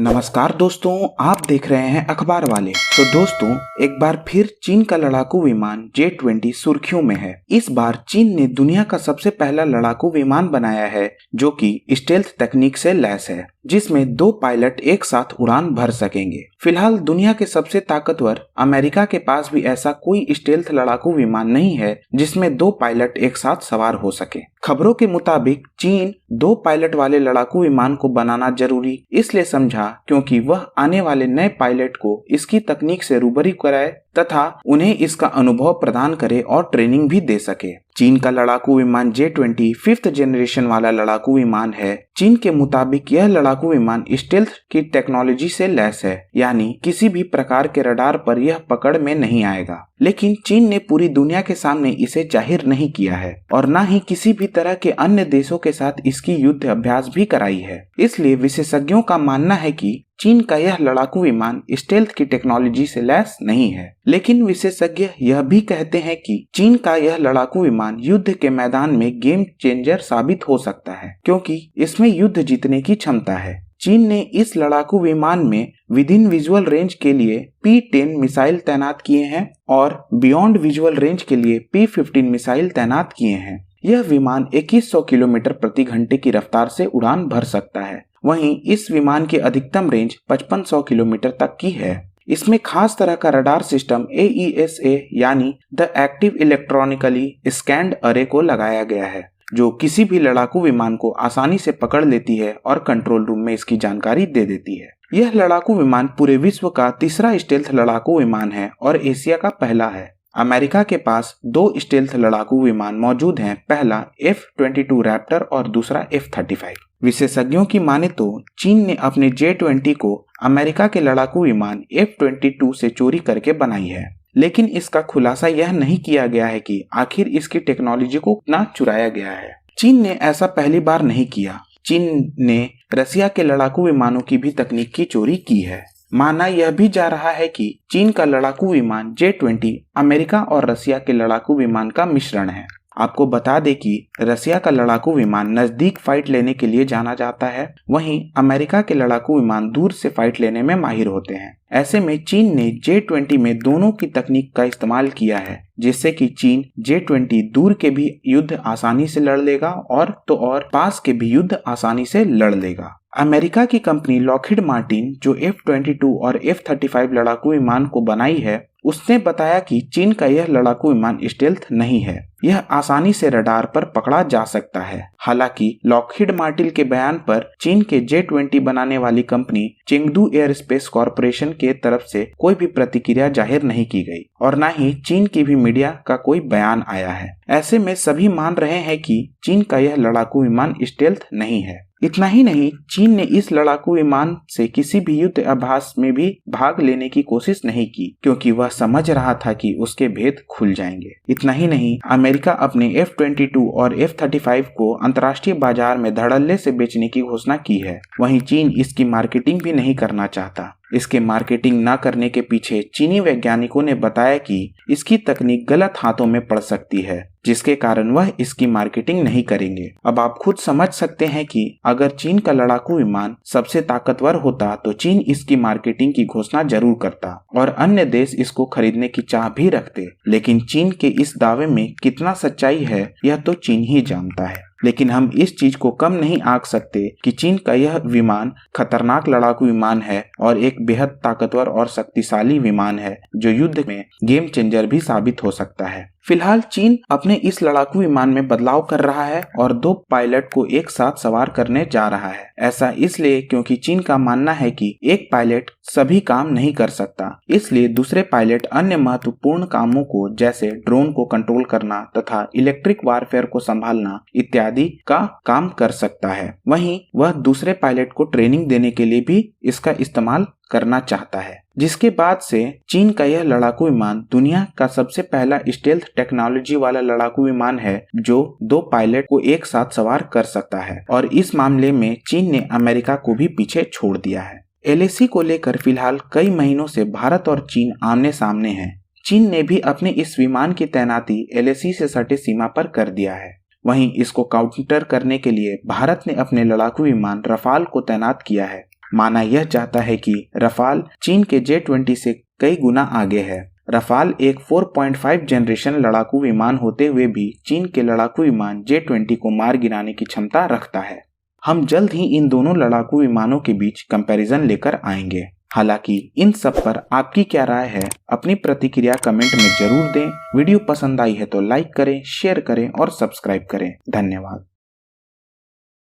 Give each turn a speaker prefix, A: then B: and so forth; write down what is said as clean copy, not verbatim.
A: नमस्कार दोस्तों, आप देख रहे हैं अखबार वाले। तो दोस्तों, एक बार फिर चीन का लड़ाकू विमान J-20 सुर्खियों में है। इस बार चीन ने दुनिया का सबसे पहला लड़ाकू विमान बनाया है जो कि स्टेल्थ तकनीक से लैस है, जिसमें 2 पायलट एक साथ उड़ान भर सकेंगे। फिलहाल दुनिया के सबसे ताकतवर अमेरिका के पास भी ऐसा कोई स्टेल्थ लड़ाकू विमान नहीं है जिसमें 2 पायलट एक साथ सवार हो सके। खबरों के मुताबिक चीन 2 पायलट वाले लड़ाकू विमान को बनाना जरूरी इसलिए समझा क्योंकि वह आने वाले नए पायलट को इसकी तकनीक से रूबरू कराए तथा उन्हें इसका अनुभव प्रदान करे और ट्रेनिंग भी दे सके। चीन का लड़ाकू विमान J-20 5th जनरेशन वाला लड़ाकू विमान है। चीन के मुताबिक यह लड़ाकू विमान स्टेल्थ की टेक्नोलॉजी से लैस है, यानी किसी भी प्रकार के रडार पर यह पकड़ में नहीं आएगा। लेकिन चीन ने पूरी दुनिया के सामने इसे जाहिर नहीं किया है और न ही किसी भी तरह के अन्य देशों के साथ इसकी युद्ध अभ्यास भी कराई है। इसलिए विशेषज्ञों का मानना है कि चीन का यह लड़ाकू विमान स्टेल्थ की टेक्नोलॉजी से लैस नहीं है। लेकिन विशेषज्ञ यह भी कहते हैं कि चीन का यह लड़ाकू विमान युद्ध के मैदान में गेम चेंजर साबित हो सकता है, क्योंकि इसमें युद्ध जीतने की क्षमता है। चीन ने इस लड़ाकू विमान में विदिन विजुअल रेंज के लिए P-10 मिसाइल तैनात किए हैं और बियॉन्ड विजुअल रेंज के लिए P-15 मिसाइल तैनात किए हैं। यह विमान 2100 किलोमीटर प्रति घंटे की रफ्तार से उड़ान भर सकता है। वहीं इस विमान की अधिकतम रेंज 5500 किलोमीटर तक की है। इसमें खास तरह का रडार सिस्टम AESA यानी द एक्टिव इलेक्ट्रॉनिकली स्कैन्ड अरे को लगाया गया है, जो किसी भी लड़ाकू विमान को आसानी से पकड़ लेती है और कंट्रोल रूम में इसकी जानकारी दे देती है। यह लड़ाकू विमान पूरे विश्व का तीसरा स्टेल्थ लड़ाकू विमान है और एशिया का पहला है। अमेरिका के पास 2 स्टेल्थ लड़ाकू विमान मौजूद हैं, पहला F-22 रैप्टर और दूसरा F-35। विशेषज्ञों की माने तो चीन ने अपने J-20 को अमेरिका के लड़ाकू विमान F-22 से चोरी करके बनाई है, लेकिन इसका खुलासा यह नहीं किया गया है कि आखिर इसकी टेक्नोलॉजी को कितना चुराया गया है। चीन ने ऐसा पहली बार नहीं किया। चीन ने रसिया के लड़ाकू विमानों की भी तकनीक की चोरी की है। माना यह भी जा रहा है कि चीन का लड़ाकू विमान J-20 अमेरिका और रसिया के लड़ाकू विमान का मिश्रण है। आपको बता दें कि रसिया का लड़ाकू विमान नजदीक फाइट लेने के लिए जाना जाता है, वहीं अमेरिका के लड़ाकू विमान दूर से फाइट लेने में माहिर होते हैं। ऐसे में चीन ने J-20 में दोनों की तकनीक का इस्तेमाल किया है, जिससे कि चीन J-20 दूर के भी युद्ध आसानी से लड़ लेगा और पास के भी युद्ध आसानी से लड़ लेगा। अमेरिका की कंपनी लॉकहीड मार्टिन जो F-22 और F-35 लड़ाकू विमान को बनाई है, उसने बताया कि चीन का यह लड़ाकू विमान स्टेल्थ नहीं है, यह आसानी से रडार पर पकड़ा जा सकता है। हालांकि लॉकहीड मार्टिन के बयान पर चीन के J-20 बनाने वाली कंपनी चेंगडू एयरस्पेस कॉरपोरेशन के तरफ से कोई भी प्रतिक्रिया जाहिर नहीं की गई और न ही चीन की भी मीडिया का कोई बयान आया है। ऐसे में सभी मान रहे हैं कि चीन का यह लड़ाकू विमान स्टेल्थ नहीं है। इतना ही नहीं, चीन ने इस लड़ाकू विमान से किसी भी युद्ध अभ्यास में भी भाग लेने की कोशिश नहीं की, क्योंकि वह समझ रहा था कि उसके भेद खुल जाएंगे। इतना ही नहीं, अमेरिका अपने F-22 और F-35 को अंतर्राष्ट्रीय बाजार में धड़ल्ले से बेचने की घोषणा की है। वहीं चीन इसकी मार्केटिंग भी नहीं करना चाहता। इसके मार्केटिंग न करने के पीछे चीनी वैज्ञानिकों ने बताया कि इसकी तकनीक गलत हाथों में पड़ सकती है, जिसके कारण वह इसकी मार्केटिंग नहीं करेंगे। अब आप खुद समझ सकते हैं कि अगर चीन का लड़ाकू विमान सबसे ताकतवर होता तो चीन इसकी मार्केटिंग की घोषणा जरूर करता और अन्य देश इसको खरीदने की चाह भी रखते। लेकिन चीन के इस दावे में कितना सच्चाई है यह तो चीन ही जानता है। लेकिन हम इस चीज को कम नहीं आंक सकते कि चीन का यह विमान खतरनाक लड़ाकू विमान है और एक बेहद ताकतवर और शक्तिशाली विमान है जो युद्ध में गेम चेंजर भी साबित हो सकता है। फिलहाल चीन अपने इस लड़ाकू विमान में बदलाव कर रहा है और 2 पायलट को एक साथ सवार करने जा रहा है। ऐसा इसलिए क्योंकि चीन का मानना है कि एक पायलट सभी काम नहीं कर सकता, इसलिए दूसरे पायलट अन्य महत्वपूर्ण कामों को जैसे ड्रोन को कंट्रोल करना तथा इलेक्ट्रिक वारफेयर को संभालना इत्यादि का काम कर सकता है। वहीं वह दूसरे पायलट को ट्रेनिंग देने के लिए भी इसका इस्तेमाल करना चाहता है, जिसके बाद से चीन का यह लड़ाकू विमान दुनिया का सबसे पहला स्टेल्थ टेक्नोलॉजी वाला लड़ाकू विमान है जो 2 पायलट को एक साथ सवार कर सकता है और इस मामले में चीन ने अमेरिका को भी पीछे छोड़ दिया है। LAC को लेकर फिलहाल कई महीनों से भारत और चीन आमने सामने हैं। चीन ने भी अपने इस विमान की तैनाती LAC से सटे सीमा पर कर दिया है। वहीं इसको काउंटर करने के लिए भारत ने अपने लड़ाकू विमान रफाल को तैनात किया है। माना यह जाता है कि रफाल चीन के J-20 से कई गुना आगे है। रफाल एक 4.5 जनरेशन लड़ाकू विमान होते हुए भी चीन के लड़ाकू विमान J-20 को मार गिराने की क्षमता रखता है। हम जल्द ही इन दोनों लड़ाकू विमानों के बीच कंपैरिजन लेकर आएंगे। हालांकि इन सब पर आपकी क्या राय है, अपनी प्रतिक्रिया कमेंट में जरूर दें। वीडियो पसंद आई है तो लाइक करें, शेयर करें और सब्सक्राइब करें। धन्यवाद।